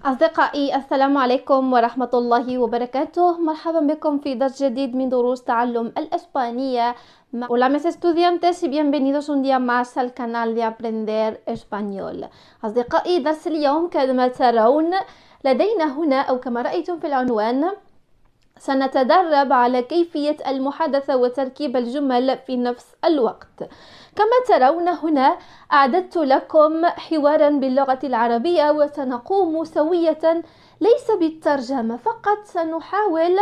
أصدقائي، السلام عليكم ورحمة الله وبركاته. مرحبا بكم في درس جديد من دروس تعلم الإسبانية. Hola mis estudiantes y bienvenidos un día más al canal de Aprender Español. أصدقائي، درس اليوم كما ترون لدينا هنا أو كما رأيتم في العنوان سنتدرب على كيفية المحادثة وتركيب الجمل في نفس الوقت. كما ترون هنا أعددت لكم حوارا باللغة العربية وسنقوم سوية ليس بالترجمة فقط، سنحاول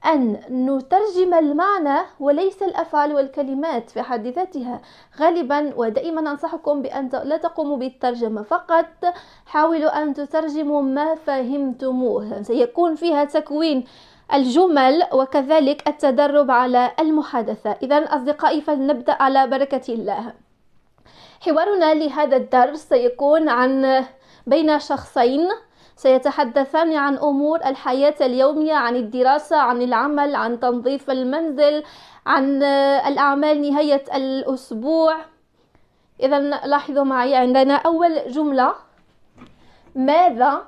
أن نترجم المعنى وليس الأفعال والكلمات في حد ذاتها. غالبا ودائما أنصحكم بأن لا تقوموا بالترجمة فقط، حاولوا أن تترجموا ما فهمتموه. سيكون فيها تكوين الجمل وكذلك التدرب على المحادثة. إذن أصدقائي، فلنبدأ على بركة الله. حوارنا لهذا الدرس سيكون عن بين شخصين سيتحدثان عن أمور الحياة اليومية، عن الدراسة، عن العمل، عن تنظيف المنزل، عن الأعمال نهاية الأسبوع. إذن لاحظوا معي، عندنا أول جملة: ماذا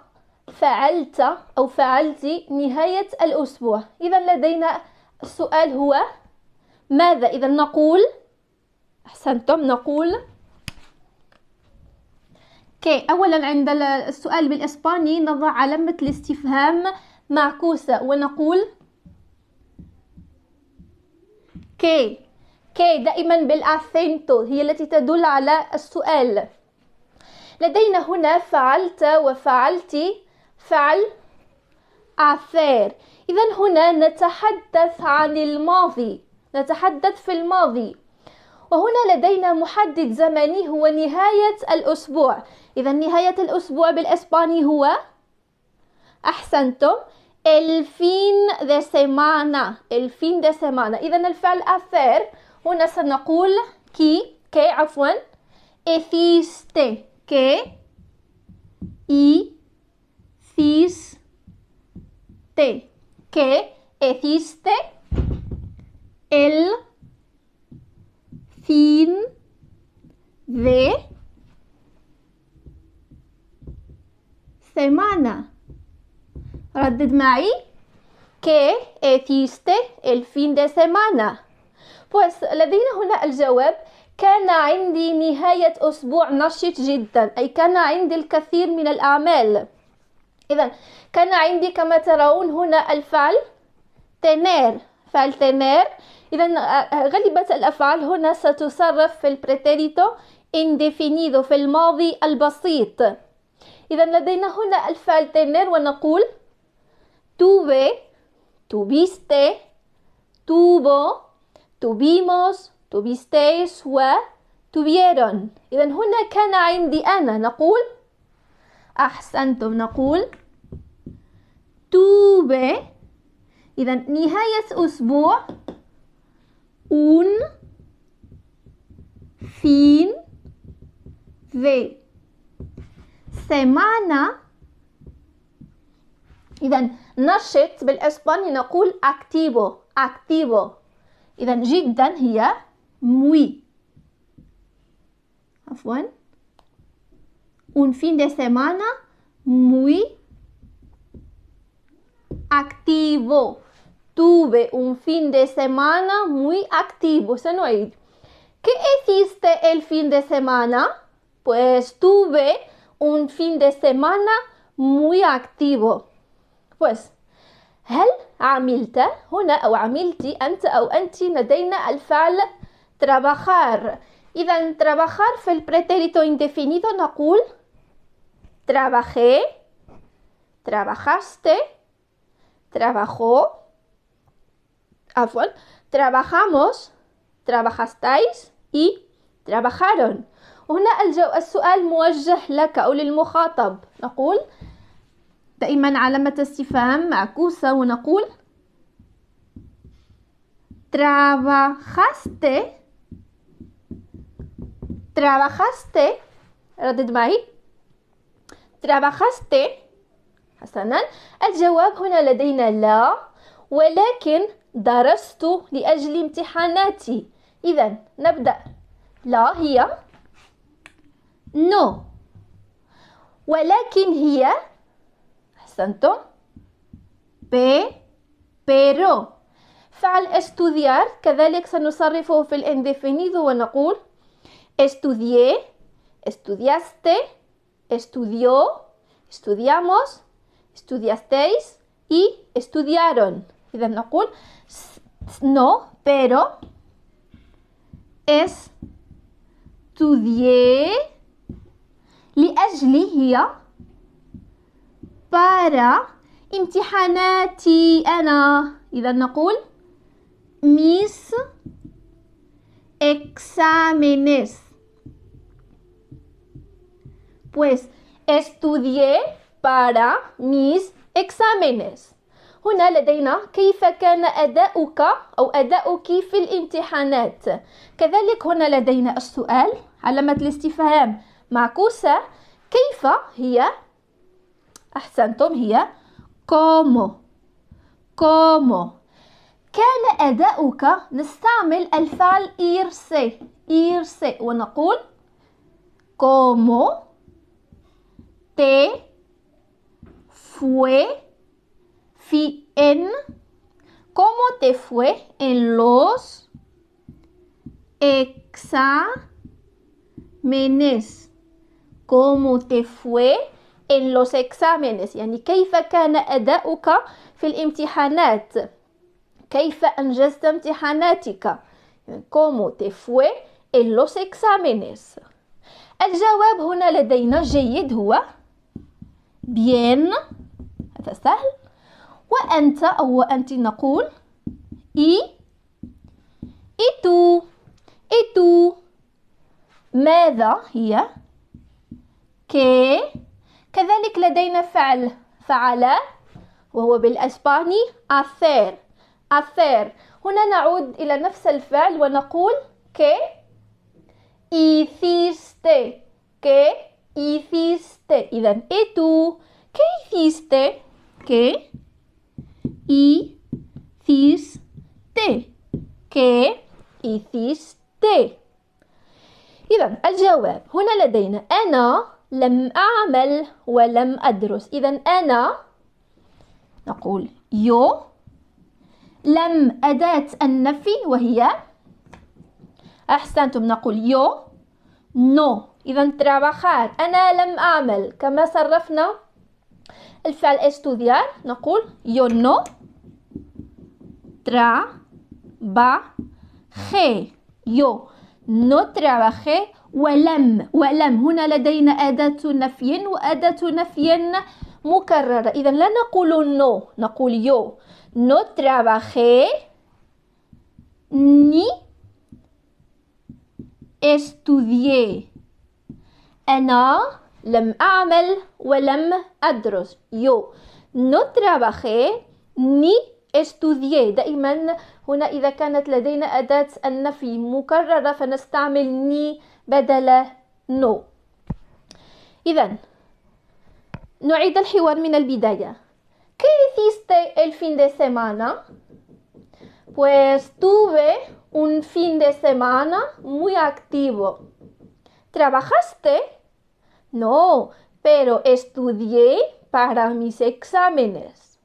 فعلت أو فعلت نهاية الأسبوع؟ إذا لدينا السؤال هو ماذا. إذا نقول، أحسنتم، نقول كي. أولا عند السؤال بالإسباني نضع علامة الاستفهام معكوسة ونقول كي. كي دائما بالأسنتو هي التي تدل على السؤال. لدينا هنا فعلت وفعلتي، فعل hacer. إذن هنا نتحدث عن الماضي، نتحدث في الماضي، وهنا لدينا محدد زمني هو نهاية الأسبوع. إذن نهاية الأسبوع بالإسباني هو، أحسنتم، el fin de semana. el fin de semana. إذن الفعل hacer هنا سنقول كي عفوا hiciste. que hiciste, que hiciste el fin de semana. ردد معي: que hiciste el fin de semana. pues لدينا هنا الجواب: كان عندي نهاية أسبوع نشط جدا، أي كان عندي الكثير من الأعمال. إذن كان عندي كما ترون هنا الفعل tener، فعل tener. إذن غالبة الأفعال هنا ستصرف في البريتيريتو indefinido، في الماضي البسيط. إذن لدينا هنا الفعل tener ونقول tuve، tuviste، tuvo، tuvimos، tuvisteis و tuvieron. إذن هنا كان عندي أنا، نقول أحسنتم، نقول tuve. إذن نهاية أسبوع un fin de semana. إذن نشط بالإسباني نقول activo، activo. إذن جدا هي muy، عفوا un fin de semana muy activo. tuve un fin de semana muy activo. سنعيد: ¿qué hiciste el fin de semana? pues tuve un fin de semana muy activo. pues هل عملت هنا أو عملتي أنت أو أنت؟ لدينا الفعل trabajar. إذا trabajar في البريتيريتو indefinido نقول trabajé، trabajaste، trabajó، عفوا trabajamos، trabajasteis y trabajaron. وهنا السؤال موجه لك أو للمخاطب، نقول دائما علامة استفهام معكوسة ونقول trabajaste، trabajaste. ردد معي: trabajaste. حسنا، الجواب هنا لدينا لا، ولكن درست لأجل امتحاناتي. إذن نبدأ. لا هي no، ولكن هي أحسنتم. pero. فعل estudiar كذلك سنصرفه في الindefinido ونقول estudié, estudiaste, estudió, estudiamos, estudiasteis y estudiaron. إذا نقول no, pero estudié لأجل هي para امتحاناتي أنا. إذا نقول mis exámenes. Pues estudié para mis exámenes. هنا لدينا كيف كان أداؤك أو أداؤك في الامتحانات. كذلك هنا لدينا السؤال علامة الاستفهام معكوسة. كيف هي؟ أحسنتم، هي como. كان أداؤك نستعمل الفعل irse ونقول como te fue como te fue en los exámenes. como te fue en los exámenes يعني كيف كان أداؤك في الامتحانات، كيف أنجزت امتحاناتك. como te fue en los exámenes. الجواب هنا لدينا جيد هو bien، هذا سهل. وأنت أو وأنت نقول y tú. ماذا هي que. كذلك لدينا فعل وهو بالأسباني hacer. هنا نعود إلى نفس الفعل ونقول que hiciste. إذا y tú ¿qué hiciste? ¿Qué hiciste؟ إذا الجواب هنا لدينا أنا لم أعمل ولم أدرس. إذا أنا نقول yo. لم أداة النفي وهي أحسنتم نقول yo no. إذا trabajar أنا لم أعمل كما صرفنا الفعل estudiar نقول yo no trabajé. yo no trabajé. ولم هنا لدينا أداة نفي وأداة نفي مكررة. إذا لا نقول no، نقول yo no trabajé ni estudié. أنا لم أعمل ولم أدرس. yo no trabajé ni estudié. دائما هنا إذا كانت لدينا أداة النفي مكررة فنستعمل ni بدل no. إذا نعيد الحوار من البداية. ¿Qué hiciste el fin de semana? Pues tuve un fin de semana muy activo. ¿Trabajaste? No, pero estudié para mis exámenes.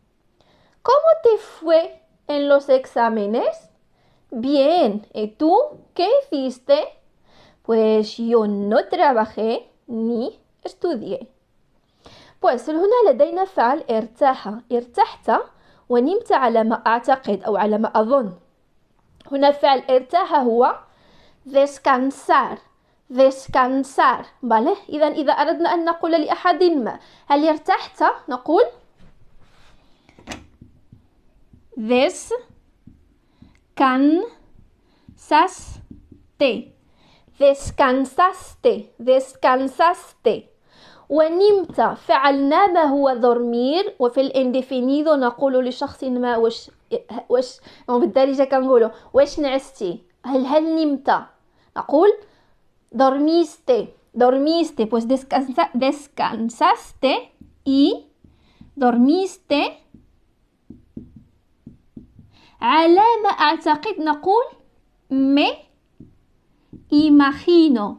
¿Cómo te fue en los exámenes? Bien. ¿Y tú qué hiciste? Pues yo no trabajé ni estudié. pues هنا لدينا فعل ارتحت ونمت على ما أعتقد أو على ما أظن. هنا فعل ارتاح هو descansar. vale. إذا أردنا أن نقول لأحد ما هل ارتحت نقول descansaste. ونمت فعل نام هو dormir. وفي الانديفينيدو نقول لشخص ما واش بالدارجة كنقولوا واش نعستي، هل نمت نقول dormiste. pues descansaste y dormiste. على ما أعتقد نقول me imagino.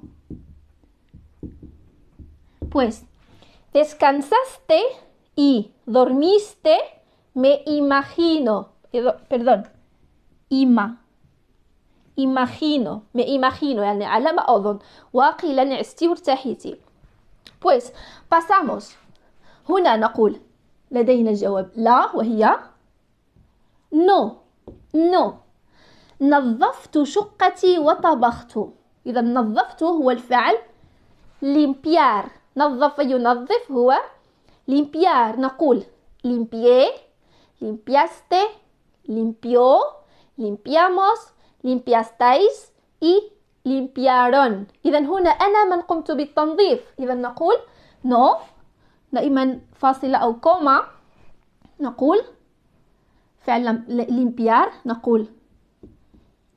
pues descansaste y dormiste, me imagino. Perdón. Imagino. me imagino يعني على ما أظن. وقيل نعستي وارتحيتي. Pues pasamos. هنا نقول لدينا الجواب لا وهي no. نظفت شقتي وطبخت. إذا نظفت هو الفعل limpiar. نظف ينظف هو limpiar. نقول limpié, limpiaste, limpió, limpiamos, limpiasteis y limpiaron. إذا هنا أنا من قمت بالتنظيف. إذا نقول no دائما فاصلة أو كوما. نقول فعل limpiar. نقول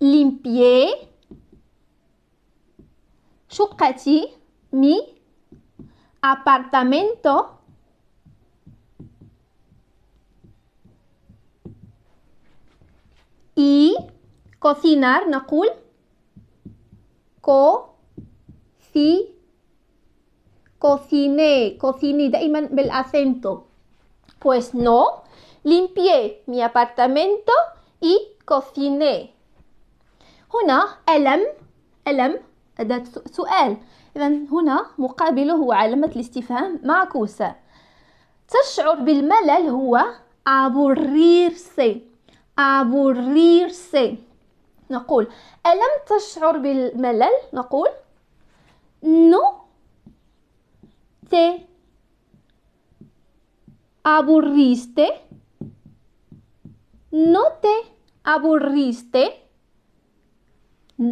limpié شقتي mi apartamento y cocinar. نقول cociné دائما بالacento. Pues no, limpié mi apartamento y cociné. هنا ألم أداة سؤال. إذا هنا مقابله هو علامة الاستفهام معكوسة. تشعر بالملل هو aburrirse. نقول ألم تشعر بالملل؟ نقول no te aburriste.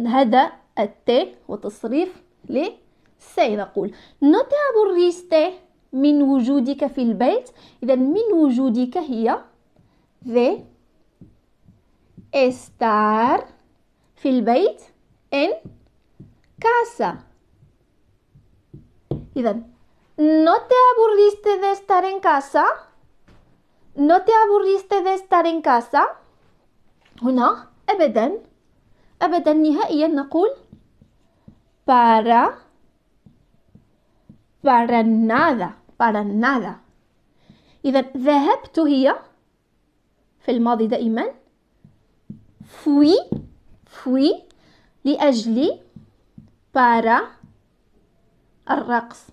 هذا الت وتصريف لسي. نقول no te aburriste من وجودك في البيت. إذا من وجودك هي de estar في البيت en casa. إذا no te aburriste de estar en casa. هنا أبدا نهائيا نقول para nada. إذا ذهبت هي في الماضي دائما fui لأجل para الرقص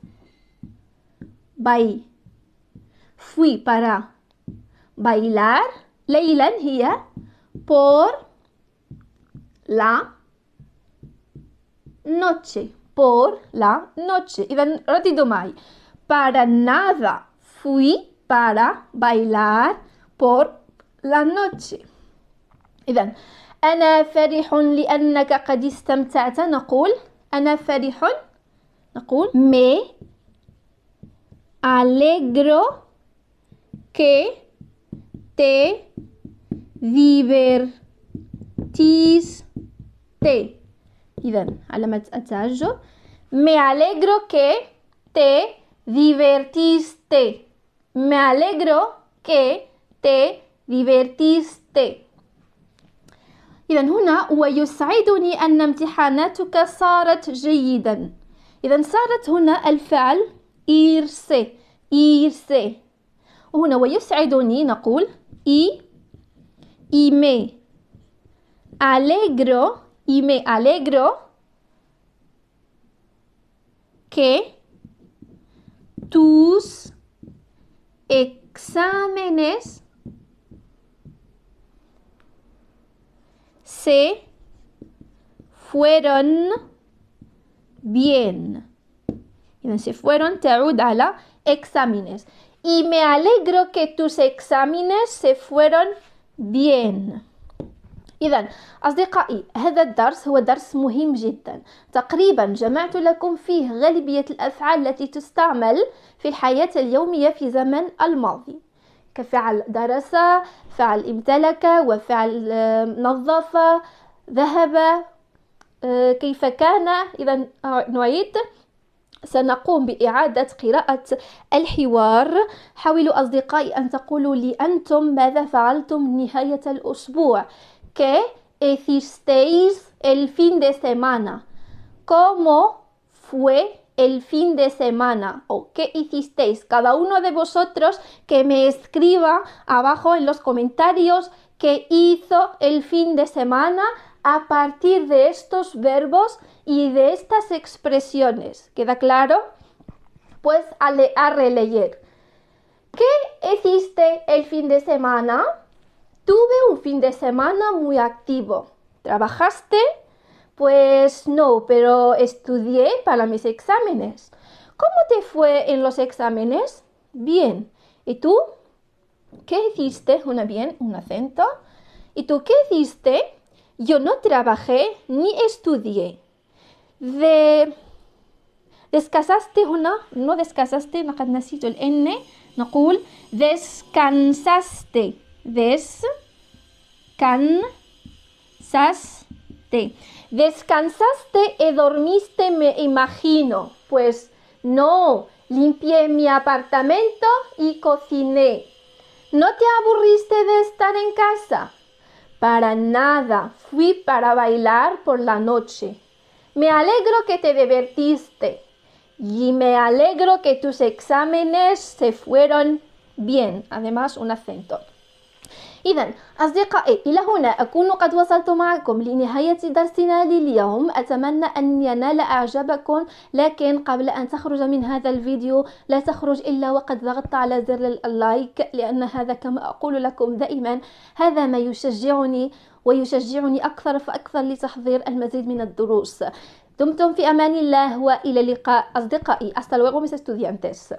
fui para bailar. ليلا هي por la noche. إذا رددوا معي. Para nada fui para bailar por la noche. إذا أنا فرح لأنك قد استمتعت. نقول أنا فرح. نقول me alegro que te divertiste. إذا علامة التعجب me alegro que te divertiste. إذا هنا ويسعدني أن امتحاناتك صارت جيدا. إذا صارت هنا الفعل irse. وهنا ويسعدني نقول y me alegro que tus exámenes se fueron bien. إذا se fueron تعود على exámenes. Y me alegro que tus exámenes se fueron bien. إذا أصدقائي هذا الدرس هو درس مهم جدا. تقريبا جمعت لكم فيه غالبية الأفعال التي تستعمل في الحياة اليومية في زمن الماضي كفعل درس، فعل امتلك، وفعل نظف، ذهب، كيف كان. إذا نعيد. سنقوم بإعادة قراءة الحوار. حاولوا أصدقائي أن تقولوا لي أنتم ماذا فعلتم نهاية الأسبوع. ¿Qué hicisteis el fin de semana? ¿Cómo fue el fin de semana? ¿O qué hicisteis? Cada uno de vosotros que me escriba abajo en los comentarios qué hizo el fin de semana a partir de estos verbos y de estas expresiones. ¿Queda claro? Pues a releer. ¿Qué hiciste el fin de semana? Tuve un fin de semana muy activo. ¿Trabajaste? Pues no, pero estudié para mis exámenes. ¿Cómo te fue en los exámenes? Bien. ¿Y tú? ¿Qué hiciste? Un acento. ¿Y tú qué hiciste? Yo no trabajé ni estudié. descansaste هنا no descansaste لقد نسيت الN نقول descansaste descansaste y dormiste, me imagino. Pues no, limpié mi apartamento y cociné. ¿No te aburriste de estar en casa? Para nada, fui para bailar por la noche. Me alegro que te divertiste y me alegro que tus exámenes se fueron bien. Además, un acento. إذن أصدقائي، إلى هنا أكون قد وصلت معكم لنهاية درسنا لليوم. أتمنى أن ينال إعجابكم، لكن قبل أن تخرج من هذا الفيديو لا تخرج إلا وقد ضغطت على زر اللايك، لأن هذا كما أقول لكم دائما هذا ما يشجعني ويشجعني أكثر فأكثر لتحضير المزيد من الدروس. دمتم في أمان الله وإلى اللقاء أصدقائي. Hasta luego mis estudiantes.